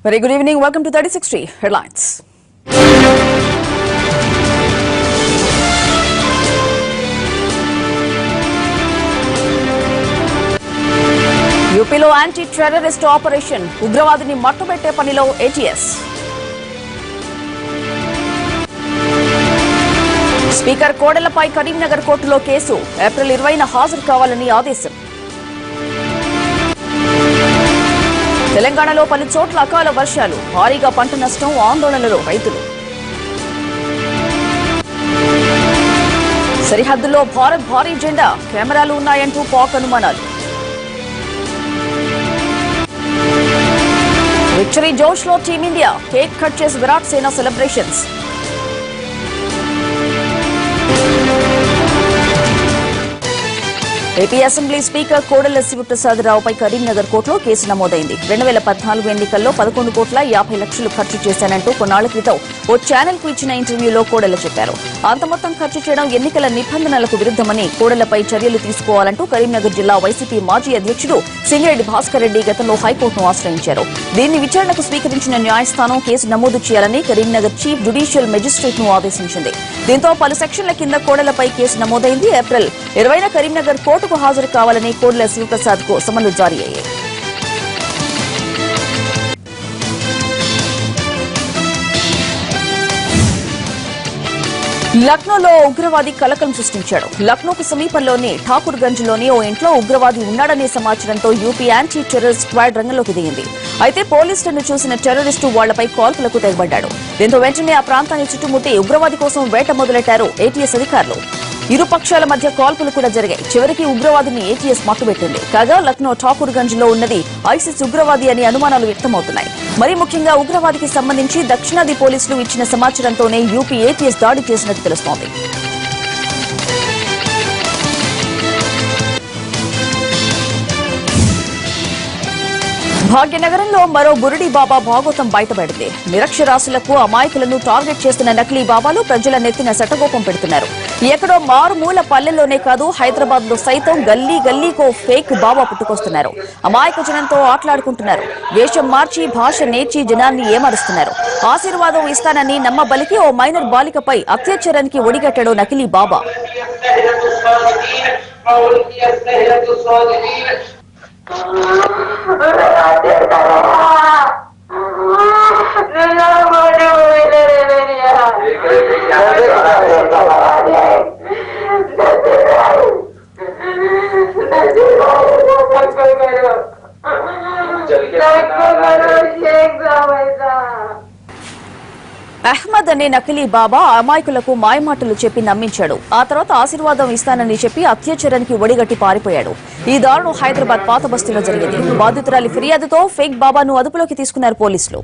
Very good evening. Welcome to 3060 Headlines. యూపీలో anti terrorist operation ఉగ్రవాదిని మట్టుబెట్టే పనిలో ATS. Speaker కోడెలపై Karimnagar కోర్టులో case April 20న హాజరు కావాలని ఆదేశం. తెలంగాణలో పలు చోట్ల అకాల వర్షాలు భారీగా పంట నష్టం ఆందోళనలో రైతులు. సరిహద్దుల్లో భారత్ భారీ జెండా కెమెరాలు ఉన్నాయంటూ పాక్ అనుమానాలు. విక్టరీ జోష్ లో టీమిండియా కేక్ కట్ చేసి Virat Sena celebrations. AP assembly speaker Kodela శివప్రసాదరావుపై కరీంనగర్ కోర్టులో కేసు నమోదైంది. 2014 ఎన్నికల్లో 11,50,00,000 ఖర్చు చేశానంటూ కొన్నాళ్ల క్రితం ఓ ఛానల్ కు ఇచ్చిన ఇంటర్వ్యూలో కోడెల చెప్పారు. అంత మొత్తం ఖర్చు చేయడం ఎన్నికల నిబంధనలకు విరుద్దమని కోడెలపై చర్యలు తీసుకోవాలంటూ కరీంనగర్ జిల్లా వైసీపీ మాజీ అధ్యక్షుడు సింగిరెడ్డి భాస్కర్ రెడ్డి గతంలో హైకోర్టును ఆశ్రయించారు. దీన్ని విచారణకు స్వీకరించిన న్యాయస్థానం కేసు నమోదు చేయాలని కరీంనగర్ చీఫ్ జ్యుడిషియల్ మెజిస్ట్రేట్ ను ఆదేశించింది. దీంతో పలు సెక్షన్ల కింద కోడెలపై కేసు నమోదైంది. ఏప్రిల్ 20న కరీంనగర్ కోర్టుకు హాజరు కావాలని కోడెల శివప్రసాద్ కు సమన్లు జారీ అయ్యాయి. లక్నోలో ఉగ్రవాది కలకలం సృష్టించాడు. లక్నోకు సమీపంలోని ఠాకూర్గంజ్ లోని ఓ ఇంట్లో ఉగ్రవాది ఉన్నాడనే సమాచారంతో యూపీ యాంటీ టెర్రర్ స్క్వాడ్ రంగంలోకి దిగింది. అయితే పోలీసులను చూసిన టెర్రరిస్టు వాళ్లపై కాల్పులకు తెగబడ్డాడు. దీంతో వెంటనే ఆ ప్రాంతాన్ని చుట్టుముట్టి ఉగ్రవాది కోసం వేట మొదలెట్టారు ATS అధికారులు. ఇరు పక్షాల మధ్య కాల్పులు కూడా జరిగాయి. చివరికి ఉగ్రవాదిని ATS మట్టుబెట్టింది. కాగా లక్నో ఠాకూర్గంజ్ లో ఉన్నది ఐసిస్ ఉగ్రవాది అని అనుమానాలు వ్యక్తమవుతున్నాయి. మరీ ముఖ్యంగా ఉగ్రవాదికి సంబంధించి దక్షిణాది పోలీసులు ఇచ్చిన సమాచారంతోనే యూపీ ATS దాడి చేసినట్టు తెలుస్తోంది. భాగ్యనగరంలో మరో బురుడి బాబా భాగోతం బయటపడింది. నిరక్షరాస్యులకు అమాయకులను టార్గెట్ చేస్తున్న నకిలీ బాబాలు ప్రజల నెత్తిన శటగోపం పెడుతున్నారు. ఎక్కడో మారుమూల పల్లెల్లోనే కాదు, హైదరాబాద్ లో సైతం గల్లీ గల్లీకో ఫేక్ బాబా పుట్టుకొస్తున్నారు. అమాయక జనంతో ఆటలాడుకుంటున్నారు. వేషం మార్చి భాష నేర్చి జనాన్ని ఏమరుస్తున్నారు. ఆశీర్వాదం ఇస్తానని నమ్మబలికి ఓ మైనర్ బాలికపై అత్యాచారానికి ఒడిగట్టాడు నకిలీ బాబా. అహ్మద్ అనే నకిలీ బాబా అమాయకులకు మాయమాటలు చెప్పి నమ్మించాడు. ఆ తర్వాత ఆశీర్వాదం ఇస్తానని చెప్పి అత్యాచారానికి ఒడిగట్టి పారిపోయాడు. ఈ దారుణం హైదరాబాద్ పాత బస్తీలో జరిగింది. బాధితురాలి ఫిర్యాదుతో ఫేక్ బాబాను అదుపులోకి తీసుకున్నారు పోలీసులు.